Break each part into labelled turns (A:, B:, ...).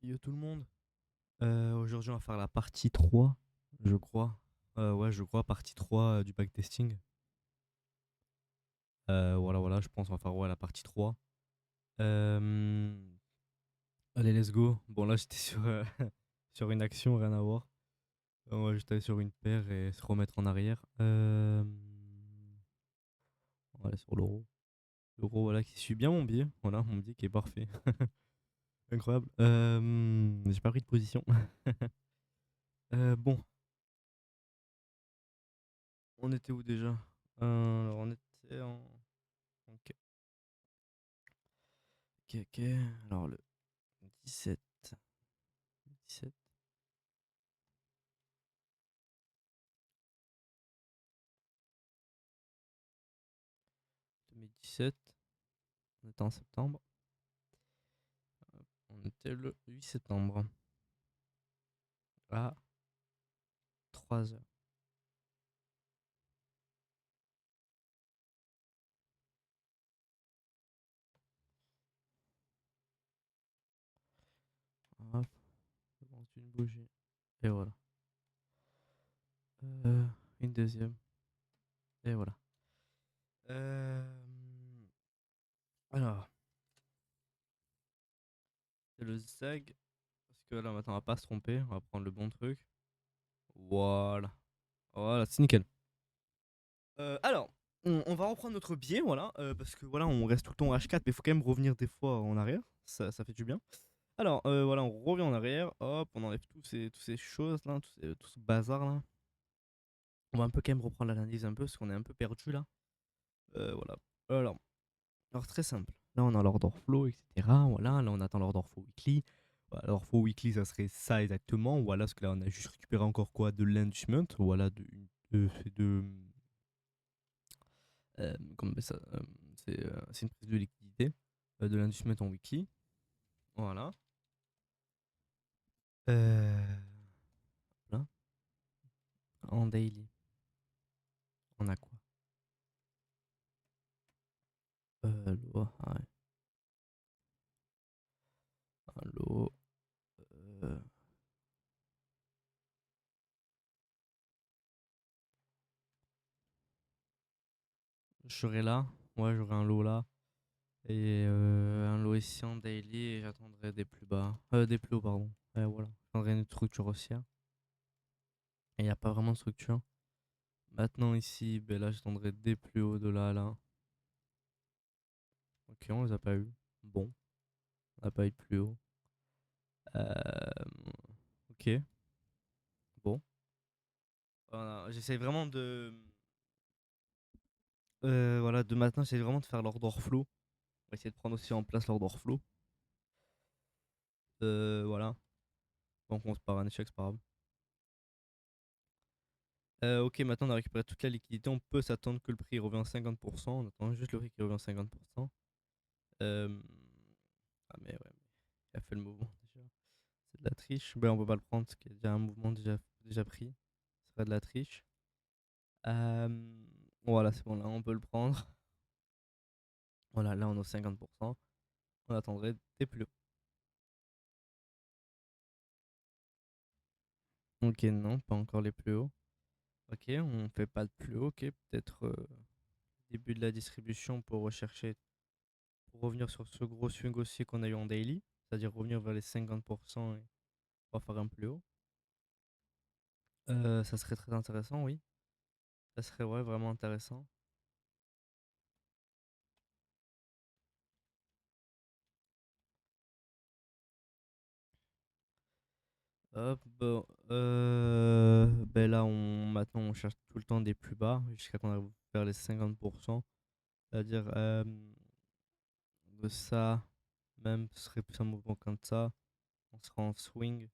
A: Yo tout le monde. Aujourd'hui on va faire la partie 3, je crois. Ouais, je crois, partie 3 du backtesting. Voilà, je pense on va faire ouais, la partie 3. Euh, Allez, let's go. Bon là j'étais sur, sur une action, rien à voir. On va juste aller sur une paire et se remettre en arrière. On va aller sur l'euro. L'euro, voilà, qui suit bien mon biais. Voilà, mon biais qui est parfait. Incroyable. J'ai pas pris de position. Bon, on était où déjà? Alors on était en... Ok. Ok. Alors le 17. 17. 2017. On était en septembre. On était le 8 septembre. À 3 heures. Hop. Je lance une bougie. Et voilà. Euh, une deuxième. Et voilà. Euh, alors, c'est le zag. Parce que là maintenant on va pas se tromper. On va prendre le bon truc. Voilà. Voilà, c'est nickel. Alors, on va reprendre notre biais, voilà, parce que voilà, on reste tout le temps en H4, mais il faut quand même revenir des fois en arrière, ça fait du bien. Alors, voilà, on revient en arrière, hop, on enlève tous ces choses là, tout ce bazar là. On va un peu quand même reprendre l'analyse un peu, parce qu'on est un peu perdu là. Voilà. Alors, alors, très simple. Là, on a l'order flow, etc. Voilà, là, on attend l'order flow weekly. Voilà, l'order flow weekly, ça serait ça exactement. Voilà, parce que là, on a juste récupéré encore quoi de l'inducement. Voilà, de comment on appelle ça c'est une prise de liquidité de l'inducement en weekly. Voilà. Là, en daily, on a quoi? L'eau, ouais. L'eau. Euh, je serai là. Ouais, j'aurai un lot là. Et un lot ici en daily. Et j'attendrai des plus bas. Des plus hauts, pardon. Et voilà. J'attendrai une structure haussière. Et il n'y a pas vraiment de structure. Maintenant, ici, ben là, j'attendrai des plus hauts de là à là. Ok, on les a pas eu. Bon, on n'a pas eu de plus haut. Ok, bon. Voilà, j'essaie vraiment de. Voilà, de maintenant, j'essaie vraiment de faire l'order flow. On va essayer de prendre aussi en place l'order flow. Voilà. Donc on se part un échec, c'est pas grave. Ok, maintenant on a récupéré toute la liquidité. On peut s'attendre que le prix revient à 50%. On attend juste le prix qui revient à 50%. Euh... Ah, mais ouais, il a fait le mouvement déjà. C'est de la triche. Ben, on peut pas le prendre parce qu'il y a déjà un mouvement déjà pris. Ce serait de la triche. Euh... Voilà, c'est bon, là on peut le prendre. Voilà, là on est au 50%. On attendrait des plus hauts. Ok, non, pas encore les plus hauts. Ok, on fait pas de plus haut. Ok, peut-être début de la distribution pour rechercher, pour revenir sur ce gros swing aussi qu'on a eu en daily, c'est-à-dire revenir vers les 50% et on va faire un plus haut. Ça serait très intéressant, oui. Ça serait ouais, vraiment intéressant. Hop, bon, ben là, maintenant, on cherche tout le temps des plus bas jusqu'à qu'on arrive vers les 50%. C'est-à-dire, de ça, même, ce serait plus un mouvement comme ça. On sera en swing.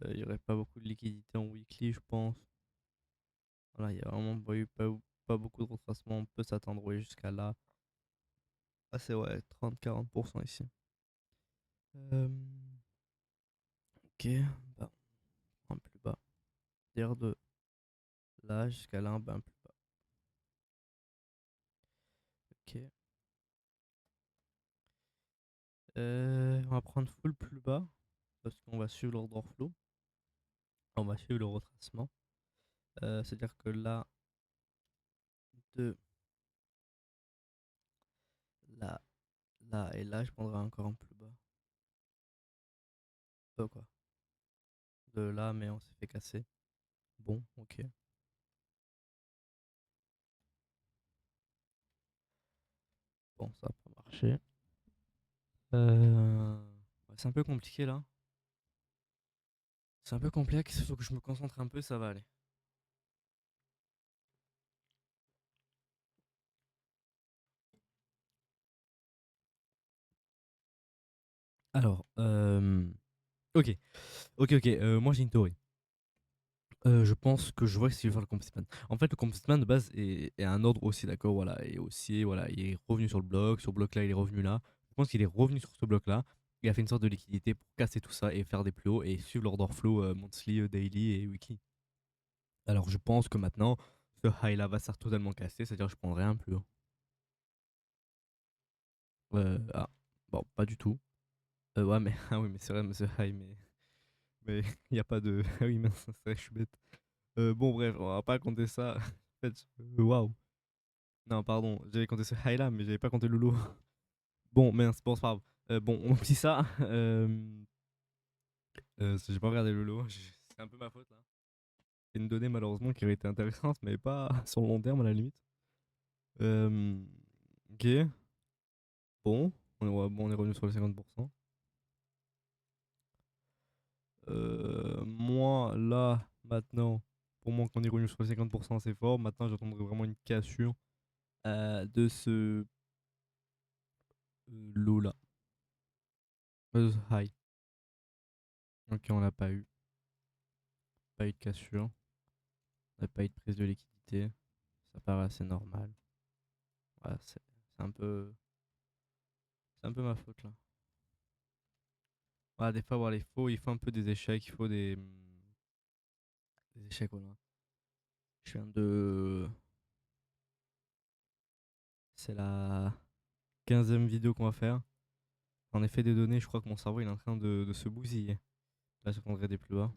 A: Il n'y aurait pas beaucoup de liquidité en weekly, je pense. Voilà, il y a vraiment pas beaucoup de retracement. On peut s'attendre ouais, jusqu'à là. Ah, c'est ouais, 30-40% ici. Euh, ok, bah, un plus bas. C'est-à-dire de là jusqu'à là, ben plus bas. Ok. On va prendre full plus bas. parce qu'on va suivre l'ordre flow, on va suivre le retracement. C'est-à-dire que là, de là, là et là, je prendrai encore un plus bas. Quoi. De là, mais on s'est fait casser. Bon, ok. Bon, ça va pas marcher. Ouais, c'est un peu compliqué là. C'est un peu complexe, il faut que je me concentre un peu, ça va aller. Alors, ok, ok, moi j'ai une théorie. Je pense que je vois si je vais faire le Compositman. En fait, le Compositman de base est un ordre aussi, d'accord, voilà, et aussi, voilà, il est revenu sur le bloc, sur ce bloc-là, il est revenu là. Je pense qu'il est revenu sur ce bloc-là, il a fait une sorte de liquidité pour casser tout ça et faire des plus hauts et suivre l'order flow monthly, daily et weekly. Alors, je pense que maintenant, ce high-là va s'être totalement cassé, c'est-à-dire que je prendrai un plus haut. Ah, bon, pas du tout. Ouais, mais, ah oui, mais c'est vrai, mais ce high, mais il n'y a pas de. Ah oui, mince, c'est vrai, je suis bête. Bon, bref, on va pas compter ça. En fait, waouh. Non, pardon, j'avais compté ce high là, mais j'avais pas compté le lot. Bon, mince, bon, c'est pas grave. Bon, on oublie ça. J'ai pas regardé le lot, c'est un peu ma faute là. C'est une donnée malheureusement qui aurait été intéressante, mais pas sur le long terme à la limite. Euh, ok, bon, on est revenu sur les 50%. Moi, là, maintenant, pour moi, qu'on est revenu sur les 50%, c'est fort. Maintenant, j'attendrai vraiment une cassure de ce lot là. High. Ok, on l'a pas eu. Pas eu de cassure. On n'a pas eu de prise de liquidité. Ça paraît assez normal. Ouais, c'est un peu. C'est un peu ma faute là. Ouais, des fois, voilà, il faut un peu des échecs. Il faut des échecs, voilà. Je viens de. C'est la 15e vidéo qu'on va faire. En effet, des données, je crois que mon cerveau il est en train de se bousiller. Là, je prendrai des plus bas.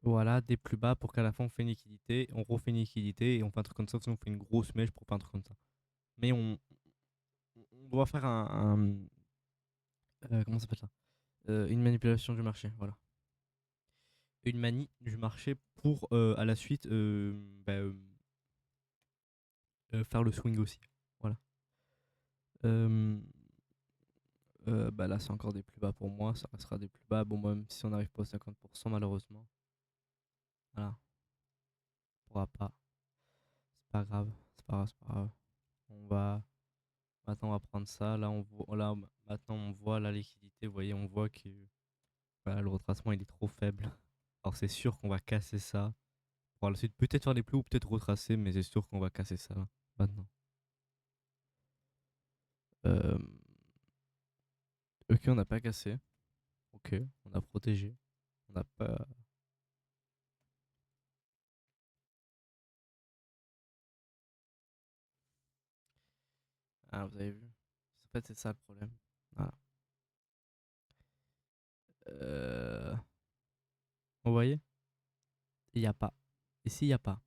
A: Voilà, des plus bas pour qu'à la fin on fait une liquidité, on refait une liquidité et on fait un truc comme ça, sinon on fait une grosse mèche pour faire un truc comme ça. Mais on doit faire comment ça s'appelle ça? Une manipulation du marché, voilà. Une manie du marché pour à la suite bah, faire le swing aussi. Voilà. Euh, bah là, c'est encore des plus bas pour moi, ça restera des plus bas. Bon, même si on n'arrive pas aux 50%, malheureusement. Voilà, on pourra pas. C'est pas grave, c'est pas grave, c'est pas grave. On va. Maintenant, on va prendre ça. Là, maintenant, on voit la liquidité. Vous voyez, on voit que voilà, le retracement, il est trop faible. Alors, c'est sûr qu'on va casser ça. Pour la suite, peut-être faire des plus hauts, peut-être retracer, mais c'est sûr qu'on va casser ça maintenant. Euh, Ok, on n'a pas cassé. Ok, on a protégé. On n'a pas. Ah, vous avez vu. En fait, c'est ça le problème. Voilà. Euh... Vous voyez? Il n'y a pas. Ici, il n'y a pas.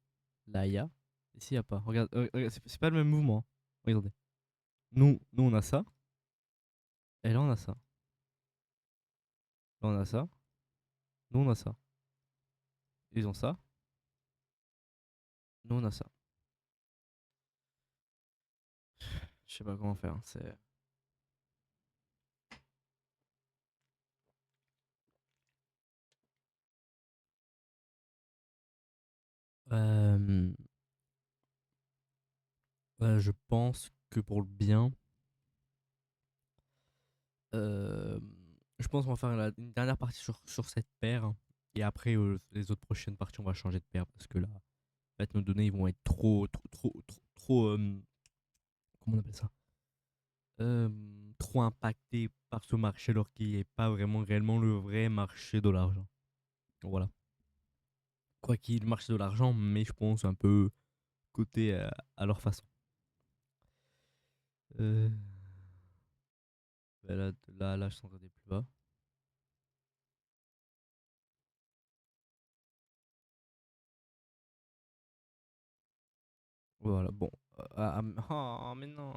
A: Là, il y a. Ici, il n'y a pas. Regarde, regarde, c'est pas le même mouvement. Regardez. Nous, on a ça. Et là, on a ça. Là, on a ça. Nous, on a ça. Ils ont ça. Nous, on a ça. Je sais pas comment faire. C'est. Euh, je pense que pour le bien, euh, je pense qu'on va faire une dernière partie sur cette paire. Et après, les autres prochaines parties, on va changer de paire. Parce que là, en fait, nos données ils vont être trop, comment on appelle ça? Euh, Trop impactées par ce marché, alors qu'il n'est pas vraiment réellement le vrai marché de l'argent. Voilà. Quoi qu'il le marché de l'argent, mais je pense un peu côté à leur façon. Euh, Bah là, je descendrai des plus bas. Voilà, bon. Oh, mais non.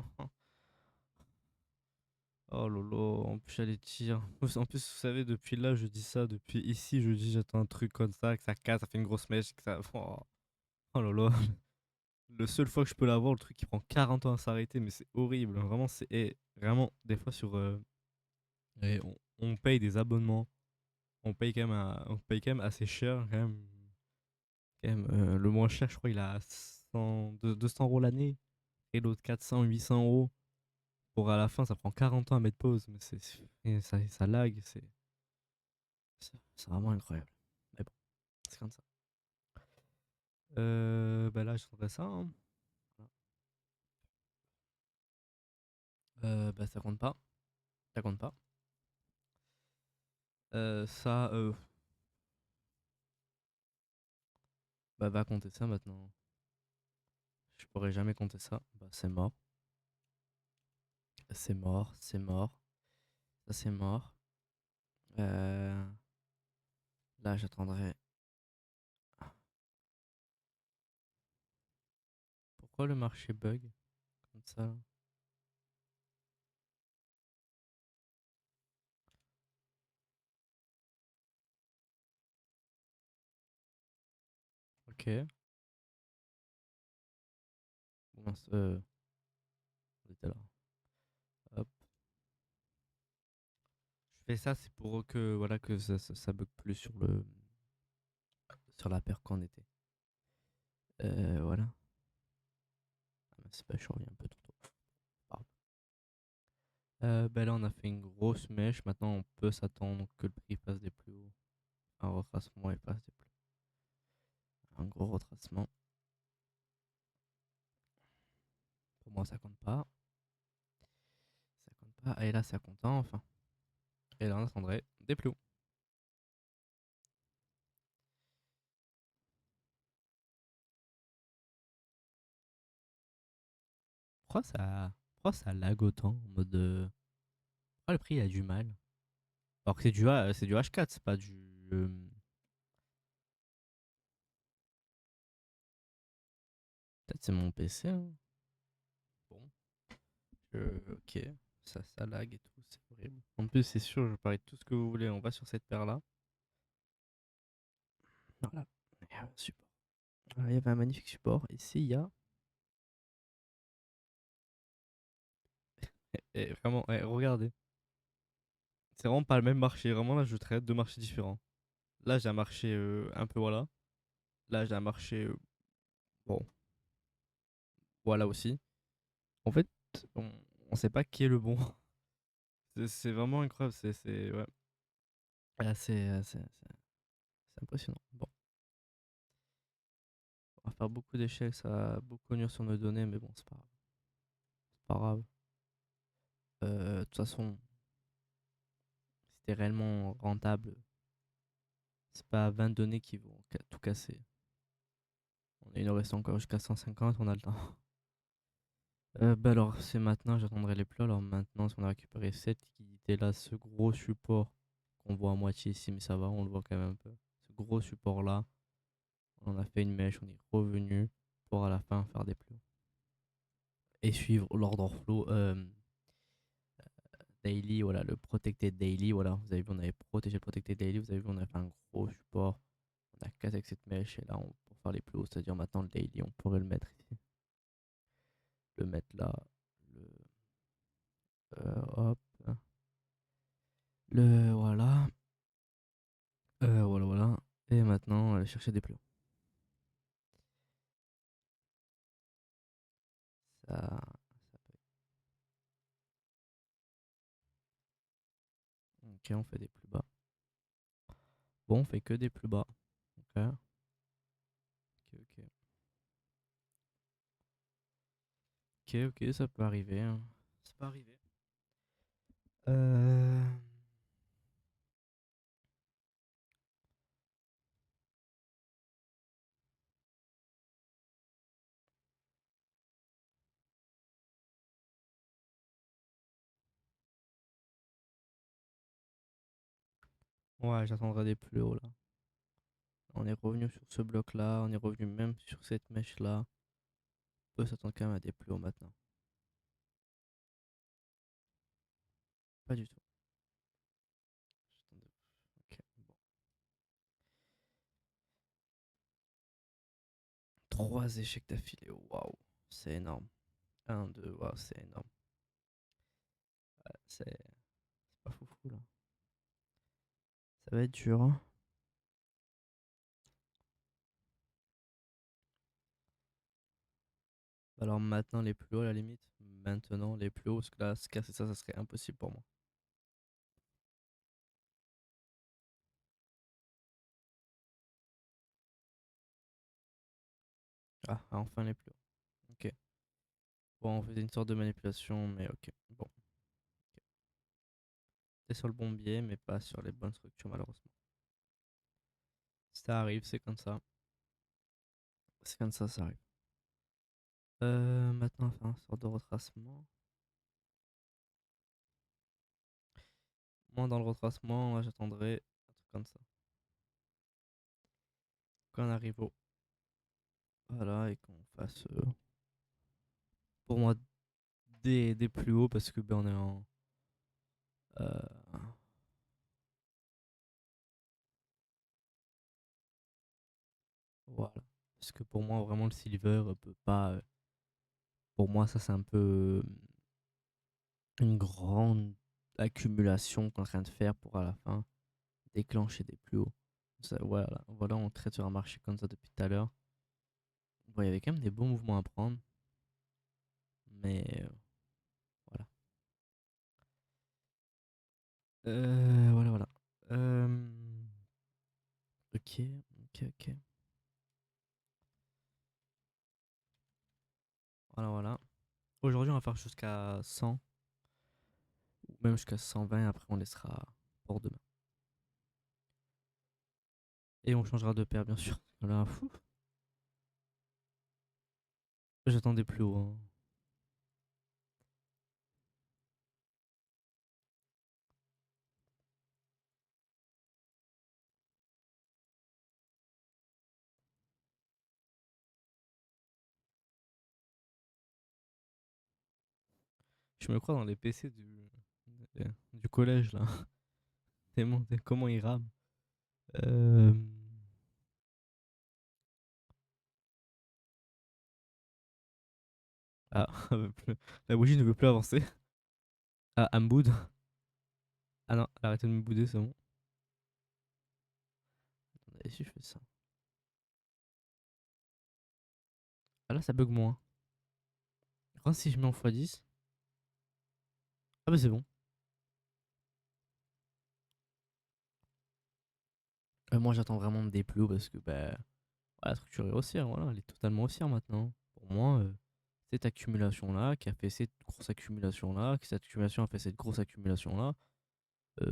A: Oh lolo, en plus j'allais dire. En plus, vous savez, depuis là, je dis ça. Depuis ici, je dis j'attends un truc comme ça, que ça casse, ça fait une grosse mèche, que ça. Oh lolo. Le seul fois que je peux l'avoir, le truc qui prend 40 ans à s'arrêter, mais c'est horrible. Vraiment, c'est. Vraiment, des fois sur. On paye des abonnements. On paye quand même assez cher. Le moins cher, je crois, il a 200 € l'année. Et l'autre 400, 800 euros. Pour à la fin, ça prend 40 ans à mettre pause. Mais et ça lag. C'est vraiment incroyable. Mais bon, c'est comme ça. Bah là, je trouverais ça, hein. Bah ça compte pas. Ça compte pas. Ça, bah va compter ça maintenant. Je pourrais jamais compter ça. Bah c'est mort. C'est mort. C'est mort. Ça c'est mort. Euh, Là, j'attendrai. Pourquoi le marché bug comme ça? Ok. Bon, mince, on était là. Hop. Je fais ça, c'est pour que voilà que ça bug plus sur la paire qu'on était. Voilà. Ah, c'est pas, je reviens un peu trop tôt. Pardon. Bah là, on a fait une grosse mèche. Maintenant, on peut s'attendre que le prix passe des plus hauts. Un retracement et passe des plus hauts. Un gros retracement. Pour moi, ça compte pas. Ça compte pas. Et là, ça compte enfin. Et là, on attendrait des plus hauts. Pourquoi ça lag autant en mode. Pourquoi le prix a du mal? Alors que c'est du H4, c'est pas du. euh, Peut-être c'est mon PC, hein. Bon. Ok. Ça lag et tout, c'est horrible. En plus, c'est sûr, je parie tout ce que vous voulez. On va sur cette paire-là. Voilà. Et, support. Il y avait un magnifique support. Ici, il y a. Et vraiment, regardez. C'est vraiment pas le même marché. Vraiment, là, je traite deux marchés différents. Là, j'ai un marché un peu voilà. Là, j'ai un marché. Bon, voilà aussi. En fait, on, on sait pas qui est le bon. C'est vraiment incroyable. Ouais. C'est impressionnant. Bon, on va faire beaucoup d'échecs. Ça va beaucoup nuire sur nos données, mais bon, c'est pas grave. C'est pas grave. De toute façon, si c'était réellement rentable, c'est pas 20 données qui vont tout casser. Il nous reste encore jusqu'à 150, on a le temps. Bah alors, c'est maintenant, j'attendrai les plats. Alors maintenant, si on a récupéré cette liquidité là, ce gros support qu'on voit à moitié ici, mais ça va, on le voit quand même un peu. Ce gros support là, on a fait une mèche, on est revenu pour à la fin faire des plots. Et suivre l'ordre flow daily, voilà, le protected daily, voilà, vous avez vu, on avait protégé le protected daily, vous avez vu, on a fait un gros support, on a cassé avec cette mèche, et là, pour faire les plots, c'est-à-dire maintenant le daily, on pourrait le mettre ici, le mettre là, le, hop, voilà. Voilà. Et maintenant, aller chercher des plots. Ça Ok, on fait des plus bas. Bon, on fait que des plus bas. Ok, ok. Ok, ça peut arriver, hein. Ça peut arriver. Euh... Ouais, j'attendrai des plus hauts là. On est revenu sur ce bloc là, on est revenu même sur cette mèche là. On peut s'attendre quand même à des plus hauts maintenant. Pas du tout. J'attendais- Ok, bon. 3 échecs d'affilée, waouh, c'est énorme. Un, deux, waouh, c'est énorme. C'est pas foufou là. Ça va être dur, hein. Alors maintenant les plus hauts à la limite. Maintenant les plus hauts, parce que là, se casser ça, ça serait impossible pour moi. Ah, enfin les plus hauts. Ok. Bon, on faisait une sorte de manipulation, mais ok. Bon, ok. T'es sur le bon biais, mais pas sur les bonnes structures malheureusement. Ça arrive, c'est comme ça. C'est comme ça arrive. Maintenant, on va faire une sorte de retracement. Moi, dans le retracement, j'attendrai un truc comme ça. Quand on arrive au. Voilà, et qu'on fasse. Pour moi, des plus hauts, parce que ben, on est en. euh, voilà. Parce que pour moi, vraiment, le silver peut pas. Pour moi, ça, c'est un peu une grande accumulation qu'on est en train de faire pour à la fin déclencher des plus hauts. Voilà, on traite sur un marché comme ça depuis tout à l'heure. Bon, il y avait quand même des bons mouvements à prendre, mais voilà. Voilà. Euh, ok, ok. Voilà. Aujourd'hui, on va faire jusqu'à 100, ou même jusqu'à 120, après on laissera pour demain. Et on changera de paire, bien sûr. Voilà, fou. J'attendais plus haut, hein. Je me crois dans les PC du collège, là. Comment ils rament. Euh... Ah, la bougie ne veut plus avancer. Ah, elle me boude. Ah non, arrêtez de me bouder, c'est bon. Et si je fais ça? Ah là, ça bug moins. Quand si je mets en x10. Ah bah c'est bon. Moi j'attends vraiment des plus hauts parce que bah, la structure est haussière, voilà, elle est totalement haussière maintenant. Pour moi, cette accumulation-là, qui a fait cette grosse accumulation-là, que cette accumulation a fait cette grosse accumulation-là,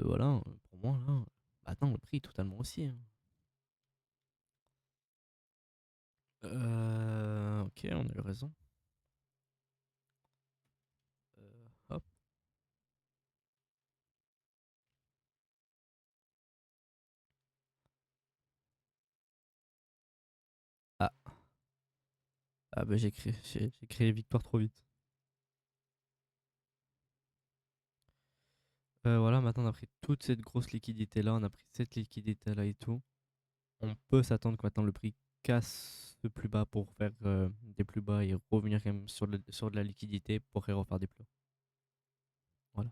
A: voilà, pour moi là, maintenant le prix est totalement haussier, hein. Ok, on a eu raison. Hop. Ah, bah j'ai créé victoire trop vite. Voilà, maintenant on a pris toute cette grosse liquidité là, on a pris cette liquidité là et tout. On peut s'attendre que maintenant le prix casse le plus bas pour faire des plus bas et revenir quand même sur de la liquidité pour refaire des plus hauts. Voilà.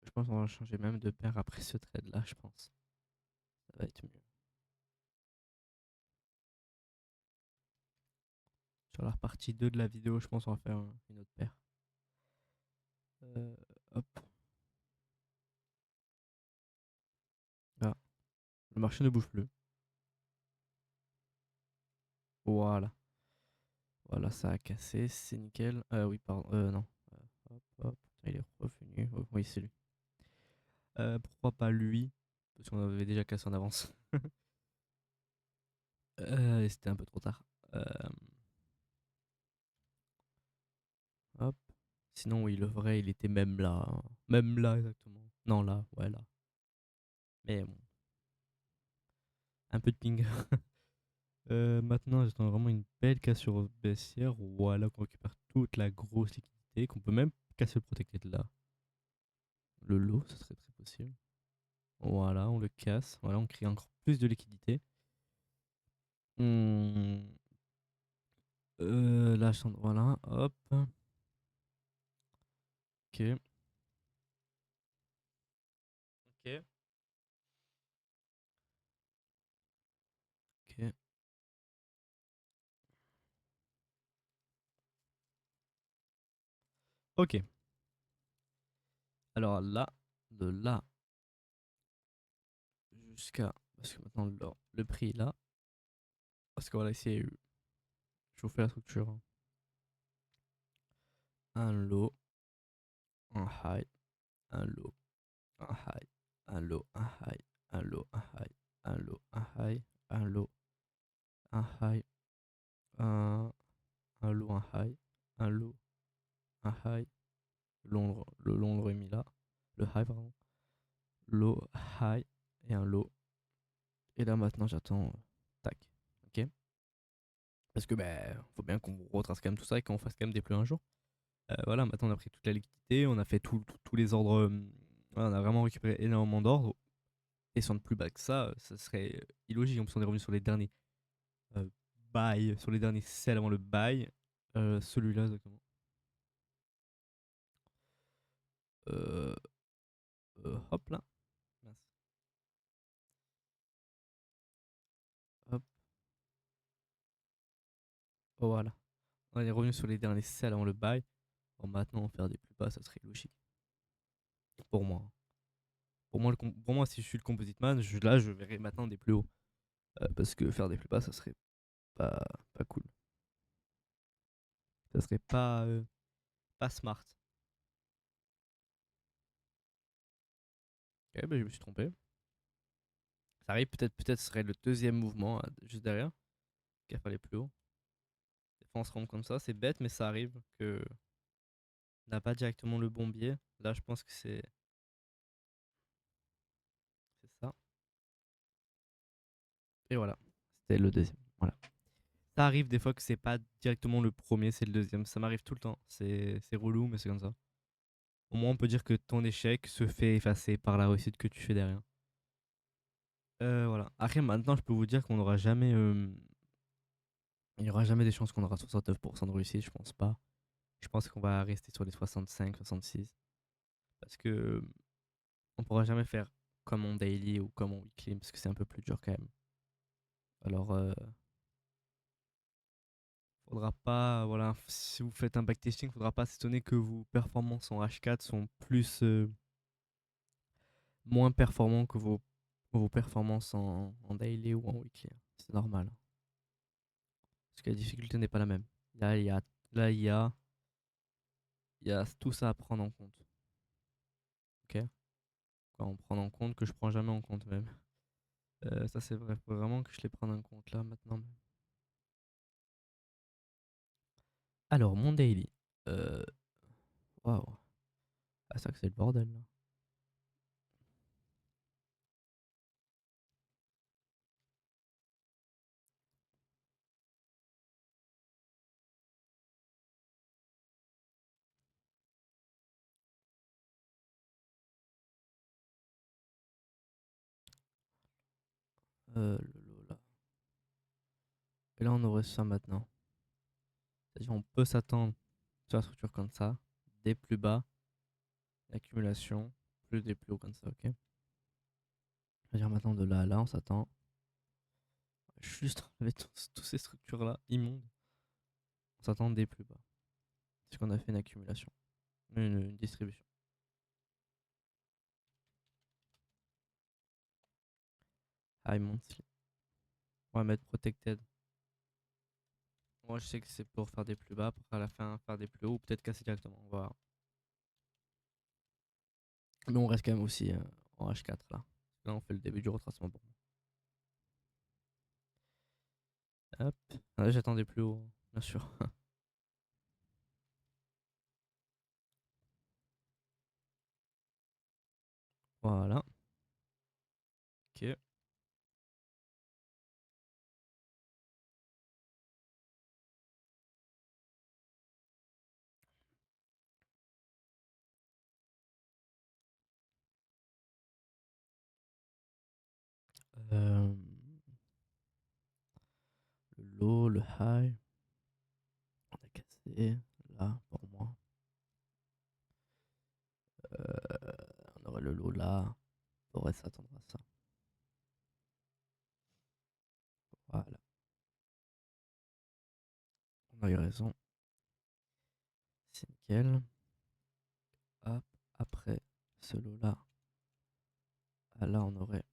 A: Je pense qu'on va changer même de paire après ce trade là, je pense. Ça va être mieux. Sur la partie 2 de la vidéo, je pense qu'on va faire une autre paire. Euh, Hop. Là, le marché ne bouge plus. Voilà. Voilà, ça a cassé, c'est nickel. Oui, pardon. Non. Hop. Il est revenu. Oh, oui, c'est lui. Pourquoi pas lui? Parce qu'on avait déjà cassé en avance. Et c'était un peu trop tard. Euh, hop. Sinon, oui, le vrai, il était même là, hein. Même là, exactement. Non, là, ouais, là. Mais bon, un peu de ping. Maintenant, j'attends vraiment une belle cassure baissière. Voilà, qu'on récupère toute la grosse liquidité. Qu'on peut même casser le protected là. Le lot, ce serait très possible. Voilà, on le casse. Voilà, on crée encore plus de liquidité. On... Là, voilà, hop. Ok. Ok. Ok. Ok. Alors là, de là jusqu'à. Parce que maintenant, le prix est là. Parce que voilà, ici, je vous fais la structure, hein. Un low, un high, un low, un high, un low, un high, un low, un high, un low, un high, un low, un high, un low, un high, un low, un high. Le long, on l'aurait mis là. Le high, pardon. Low, high et un low. Et là, maintenant, j'attends. Tac. Ok. Parce que, ben, faut bien qu'on retrace quand même tout ça et qu'on fasse quand même des plus un jour. Voilà, maintenant, on a pris toute la liquidité, on a fait tous les ordres. Voilà, on a vraiment récupéré énormément d'ordres. Et sans de plus bas que ça serait illogique. En plus, on est revenu sur les derniers euh, buy, sur les derniers sell avant le buy. Celui-là, exactement. Euh, hop là. Mince. Hop. Oh, voilà. On est revenu sur les derniers sell avant le buy. Bon, maintenant, faire des plus bas, ça serait logique. Pour moi, hein. Pour moi, si je suis le composite man, là, je verrai maintenant des plus hauts. Parce que faire des plus bas, ça serait pas cool. Ça serait pas smart. Ok, ben je me suis trompé. Ça arrive, peut-être ce serait le deuxième mouvement juste derrière, qui a fait les plus hauts. Des fois, on se rend comme ça, c'est bête, mais ça arrive que on n'a pas directement le bon biais. Là, je pense que c'est ça. Et voilà, c'était le deuxième. Voilà. Ça arrive des fois que c'est pas directement le premier, c'est le deuxième. Ça m'arrive tout le temps. C'est relou, mais c'est comme ça. Au moins, on peut dire que ton échec se fait effacer par la réussite que tu fais derrière. Voilà. Après, maintenant, je peux vous dire qu'on n'aura jamais. Il n'y aura jamais des chances qu'on aura 69% de réussite, je pense pas. Je pense qu'on va rester sur les 65, 66. Parce que on pourra jamais faire comme en daily ou comme en weekly, parce que c'est un peu plus dur quand même. Alors, faudra pas, voilà, si vous faites un backtesting, faudra pas s'étonner que vos performances en H4 sont moins performants que vos performances en daily ou en weekly. C'est normal. Parce que la difficulté n'est pas la même. Là, là, il y a tout ça à prendre en compte. Ok? Quoi, en prendre en compte que je prends jamais en compte même. Ça, c'est vrai. Faut vraiment que je les prenne en compte là maintenant. Alors, mon daily. Euh, Waouh. Ah, ça que c'est le bordel là. Le lot là. Et là, on aurait ça maintenant. C'est-à-dire, on peut s'attendre sur la structure comme ça, des plus bas, l'accumulation, plus des plus hauts comme ça, ok? C'est-à-dire maintenant de là à là, on s'attend. Juste enlever toutes ces structures là, immondes. On s'attend des plus bas. C'est qu'on a fait une accumulation, une distribution. High monthly. On va mettre protected. Moi, je sais que c'est pour faire des plus bas, pour à la fin faire des plus hauts, ou peut-être casser directement. On va voir. Mais on reste quand même aussi en H4 là. là, on fait le début du retracement pour moi. Hop. Ah, j'attendais plus haut, bien sûr. Voilà. Ok. Euh, le low, le high. On a cassé. Là, pour moi. On aurait le low là. On pourrait s'attendre à ça. Voilà. On a eu raison. C'est nickel. Hop. Après ce low là. Ah, là, on aurait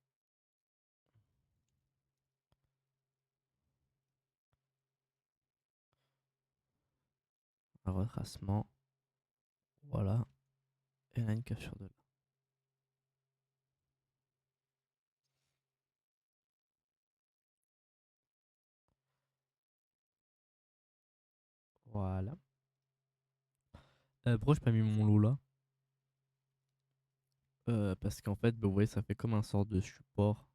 A: un retracement. Voilà. Et là, une cassure de là. Voilà. Pourquoi j'ai pas mis mon lot là? Parce qu'en fait, bah, vous voyez, ça fait comme un sort de support.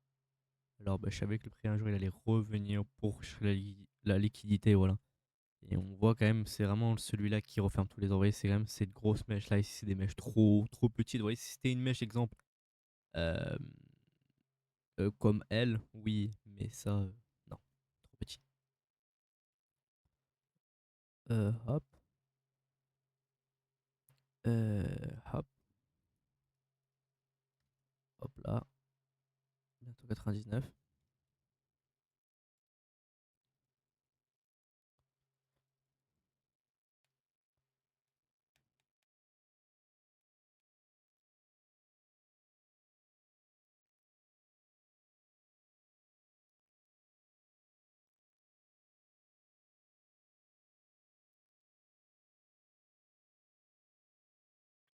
A: Alors, bah, je savais que le prix un jour il allait revenir pour chercher la liquidité, voilà. Et on voit quand même, c'est vraiment celui-là qui referme tous les endroits. Vous voyez, c'est quand même cette grosse mèche là. Ici, c'est des mèches trop petites. Vous voyez, si c'était une mèche, exemple, euh, comme elle, oui, mais ça, non, trop petit. Hop, hop, hop là, bientôt 99.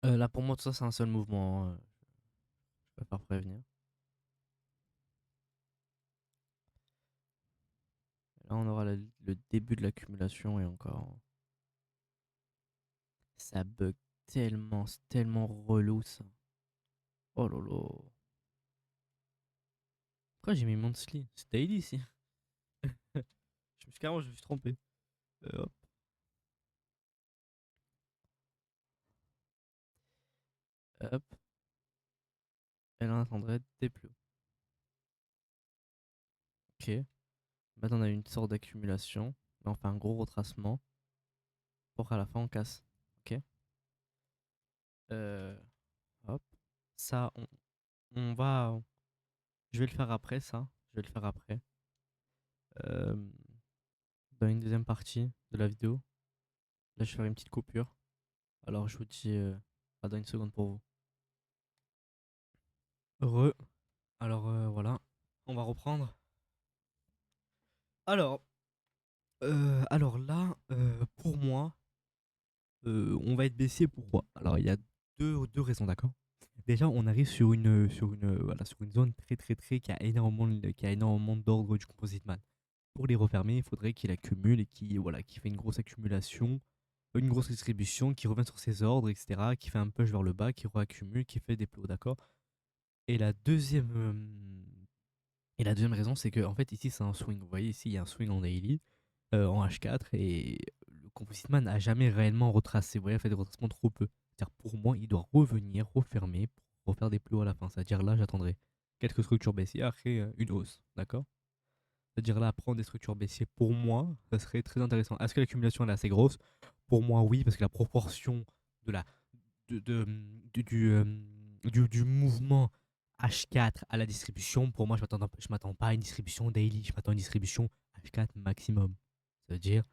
A: Là, pour moi, tout ça, c'est un seul mouvement, hein. Je préfère prévenir. Là, on aura le début de l'accumulation et encore. Ça bug tellement, c'est tellement relou ça. Oh lolo. Pourquoi j'ai mis monthly? C'est daily ici. Je me suis trompé. Hop. Hop. Et là, on attendrait des plus hauts. Ok. Maintenant, on a une sorte d'accumulation. Là, on fait un gros retracement. Pour qu'à la fin, on casse. Ok. Euh, Hop. Ça, on va. Je vais le faire après, ça. Je vais le faire après. Euh, Dans une deuxième partie de la vidéo. Là, je vais faire une petite coupure. Alors, je vous dis à dans une seconde pour vous. Heureux. Alors, voilà. On va reprendre. Alors, alors là, pour moi, on va être baissier. Pourquoi? Alors, il y a deux raisons, d'accord? Déjà, on arrive voilà, sur une zone très qui a énormément d'ordre du composite man. Pour les refermer, il faudrait qu'il accumule et qu'il fait une grosse accumulation, une grosse distribution, qui revient sur ses ordres, etc., qui fait un push vers le bas, qui reaccumule, qui fait des plots, d'accord? Et la deuxième raison, c'est que en fait ici c'est un swing. Vous voyez ici il y a un swing en daily, en H4 et le Composite Man n'a jamais réellement retracé. Vous voyez, il a fait des retracements trop peu. C'est-à-dire pour moi, il doit revenir, refermer pour refaire des plus hauts à la fin. C'est-à-dire là, j'attendrai quelques structures baissières après une hausse, d'accord? C'est-à-dire là, prendre des structures baissières pour moi, ça serait très intéressant. Est-ce que l'accumulation elle est assez grosse? Pour moi, oui, parce que la proportion de la de, du mouvement H4 à la distribution, pour moi, je m'attends pas à une distribution daily, je m'attends à une distribution H4 maximum. Ça veut dire,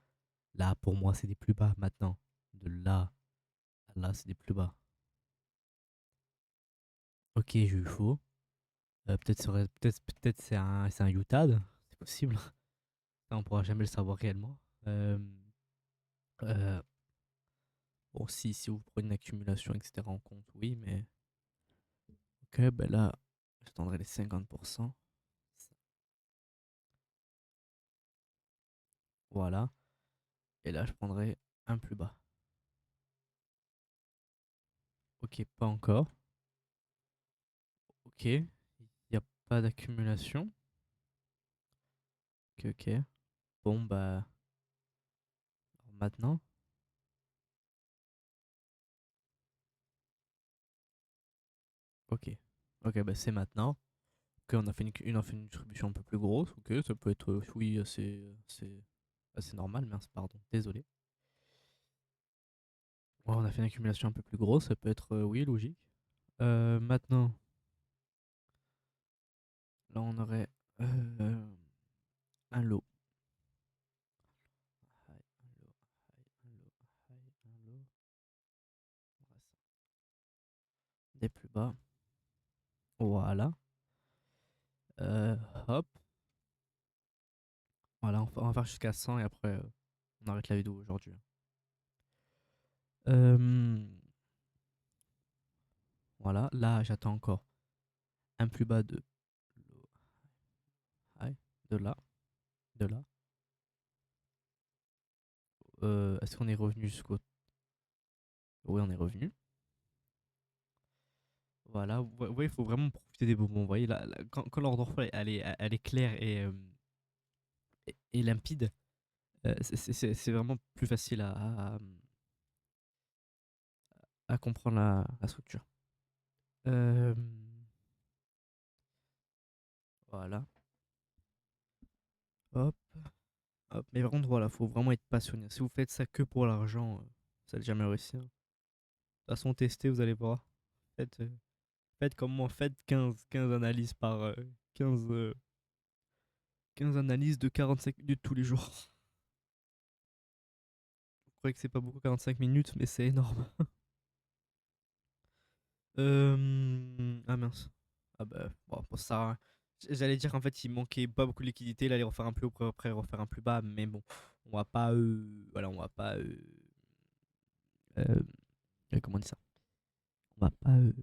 A: là, pour moi, c'est des plus bas maintenant. De là à là, c'est des plus bas. Ok, j'ai eu faux. Peut-être c'est un UTAD, c'est possible. Ça, on pourra jamais le savoir réellement. Euh, euh, bon, si vous prenez une accumulation, etc. en compte, oui, mais. Ok, ben là, j'attendrai les 50%. Voilà. Et là, je prendrai un plus bas. Ok, pas encore. Ok, il n'y a pas d'accumulation. Ok, ok. Bon, bah, maintenant. Ok. Ok, bah c'est maintenant. Ok, on a fait une distribution un peu plus grosse. Ok, ça peut être, oui, assez normal. Mince, pardon, désolé. Ouais, on a fait une accumulation un peu plus grosse. Ça peut être, oui, logique. Maintenant, là, on aurait un lot. High, un lot, high, un lot, high, un lot. Voilà ça. Des plus bas. Voilà. Euh, Hop. Voilà, on va faire jusqu'à 100 et après, on arrête la vidéo aujourd'hui. Euh, voilà, là, j'attends encore un plus bas de low, high, de là, de là. Est-ce qu'on est revenu jusqu'au... Oui, on est revenu. Voilà, vous voyez, il faut vraiment profiter des moments. Vous voyez, là, quand l'ordre flow, elle est claire et limpide, c'est vraiment plus facile à comprendre la structure. Euh, voilà. Hop, hop. Mais par contre, voilà, faut vraiment être passionné. Si vous faites ça que pour l'argent, vous allez jamais réussir. De toute façon, testez, vous allez voir. Faites, faites comme moi, faites 15 analyses par 15, 15 analyses de 45 minutes tous les jours. Vous croyez que c'est pas beaucoup 45 minutes, mais c'est énorme. Ah mince. Ah bah, bon, pour ça, j'allais dire qu'en fait il manquait pas beaucoup de liquidité, il allait refaire un plus haut, après refaire un plus bas, mais bon, on va pas, voilà, on va pas, euh, comment on dit ça? On va pas, on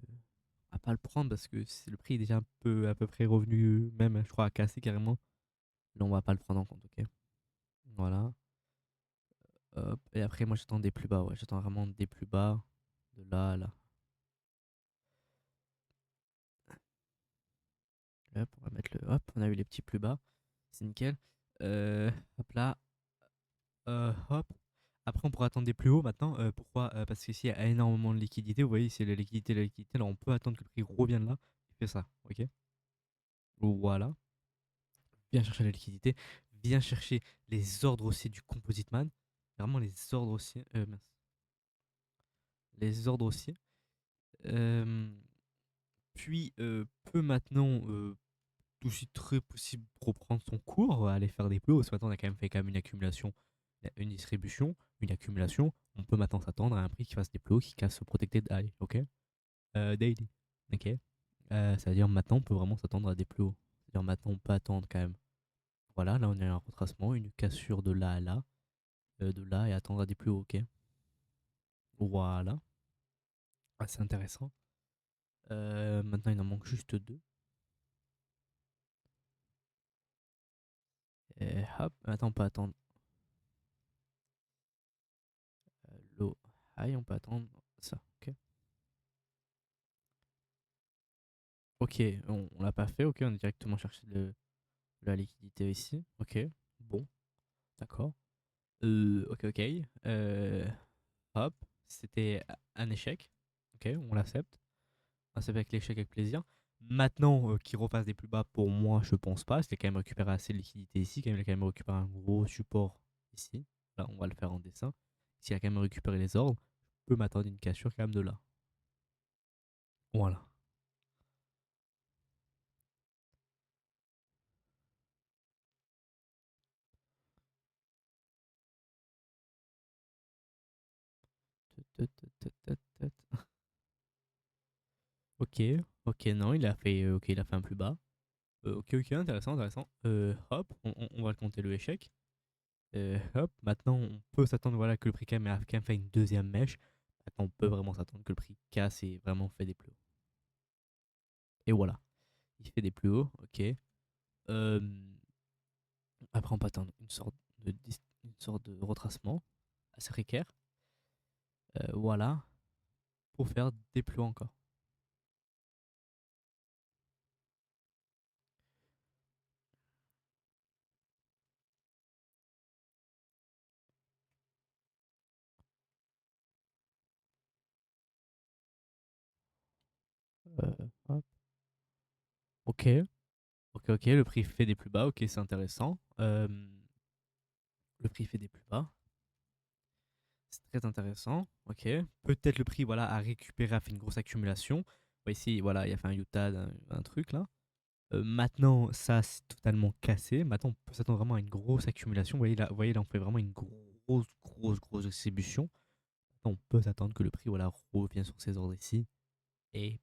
A: va pas le prendre parce que le prix est déjà un peu à peu près revenu, même je crois à casser carrément. Là on va pas le prendre en compte, ok? Voilà. Hop. Et après moi j'attends des plus bas, ouais, j'attends vraiment des plus bas, de là à là. Hop, on va mettre le, hop, on a eu les petits plus bas, c'est nickel. Hop là. Hop. Après, on pourra attendre des plus hauts maintenant. Pourquoi? Parce qu'ici, il y a énormément de liquidité. Vous voyez, c'est la liquidité. Alors, on peut attendre que le prix revienne là. Il fait ça. Ok. Voilà. Viens chercher la liquidité. Viens chercher les ordres haussiers du Composite Man. Vraiment, les ordres haussiers. Mince. Les ordres haussiers. Euh, Puis, peut maintenant, aussi très possible, reprendre son cours, aller faire des plus hauts. Parce que maintenant, on a quand même fait quand même une accumulation, une distribution, une accumulation. On peut maintenant s'attendre à un prix qui fasse des plus hauts, qui casse ce protected high, ok? Daily, ok? C'est-à-dire maintenant, on peut vraiment s'attendre à des plus hauts. C'est-à-dire maintenant, on peut attendre quand même. Voilà, là, on a un retracement, une cassure de là à là, de là et attendre à des plus hauts, ok? Voilà, c'est intéressant. Maintenant, il en manque juste deux. Et hop, maintenant, on peut attendre low, high, on peut attendre ça, ok? Ok, on l'a pas fait, ok, on est directement cherché la liquidité ici, ok, bon, d'accord. Ok, ok, hop, c'était un échec, ok, on l'accepte, on accepte avec l'échec avec plaisir. Maintenant, qu'il refasse des plus bas, pour moi, je pense pas, parce qu'il a quand même récupéré assez de liquidité ici, il a quand même récupéré un gros support ici, là, on va le faire en dessin. S'il a quand même récupéré les ordres, je peux m'attendre à une cassure quand même de là. Voilà. Ok, ok, non, ok, il a fait un plus bas. Ok, ok, intéressant, intéressant. Hop, on va le compter le échec. Hop, maintenant on peut s'attendre voilà, que le prix quand même a quand même fait une deuxième mèche. Maintenant on peut vraiment s'attendre que le prix casse et vraiment fait des plus hauts. Et voilà. il fait des plus hauts, ok. Euh, Après, on peut attendre une sorte de retracement assez précaire. Voilà, pour faire des plus hauts encore. Hop. Ok, ok, le prix fait des plus bas, ok, c'est intéressant. Le prix fait des plus bas, c'est très intéressant, ok. Peut-être le prix, voilà, a récupéré, a fait une grosse accumulation. Ici, voilà, il a fait un UTAD, un truc là. Maintenant, ça c'est totalement cassé. Maintenant, on peut s'attendre vraiment à une grosse accumulation. Vous voyez, là on fait vraiment une grosse distribution. On peut s'attendre que le prix voilà, revient sur ces ordres ici et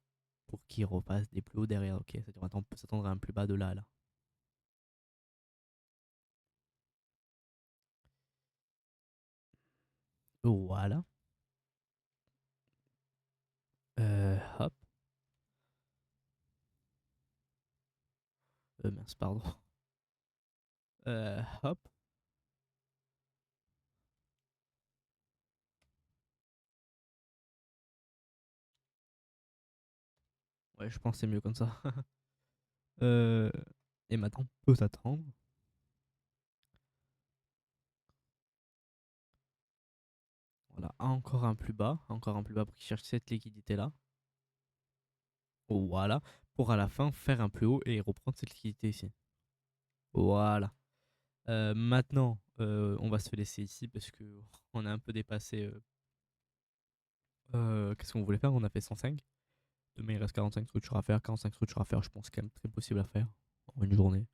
A: pour qu'il repasse des plus hauts derrière. Ok, c'est-à-dire maintenant on peut s'attendre à un plus bas de là. Voilà. Hop. Mince, pardon. Hop. Ouais, je pense que c'est mieux comme ça. Euh, et maintenant, on peut s'attendre. Voilà, encore un plus bas pour qu'il cherche cette liquidité-là. Voilà, pour à la fin faire un plus haut et reprendre cette liquidité ici. Voilà. Maintenant, on va se laisser ici parce que on a un peu dépassé. Qu'est-ce qu'on voulait faire? On a fait 105. Demain, il reste 45 structures à faire. 45 structures à faire, je pense, quand même très possible à faire en une journée.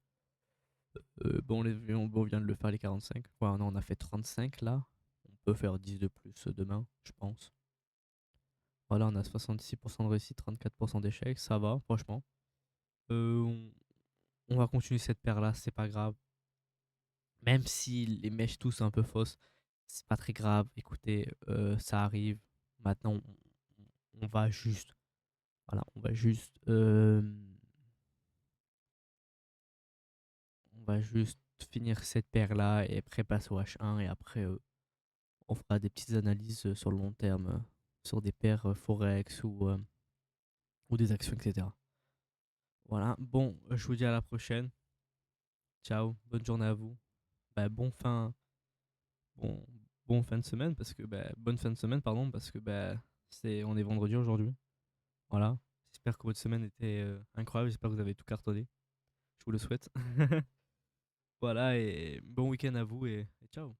A: Bon, on vient de le faire les 45. Ouais, non, on a fait 35 là. On peut faire 10 de plus demain, je pense. Voilà, on a 66% de réussite, 34% d'échec. Ça va, franchement. Euh, on, on va continuer cette paire là, c'est pas grave. Même si les mèches tous sont un peu fausses, c'est pas très grave. Écoutez, ça arrive. Maintenant, on va juste. Voilà, on va juste finir cette paire là et après passer au H1 et après on fera des petites analyses sur le long terme sur des paires Forex ou des actions, etc. Voilà, bon, je vous dis à la prochaine. Ciao, bonne journée à vous. Bah, bon, bon fin de semaine parce que bonne fin de semaine pardon parce que on est vendredi aujourd'hui. Voilà. J'espère que votre semaine était incroyable. J'espère que vous avez tout cartonné. Je vous le souhaite. Voilà et bon week-end à vous et ciao.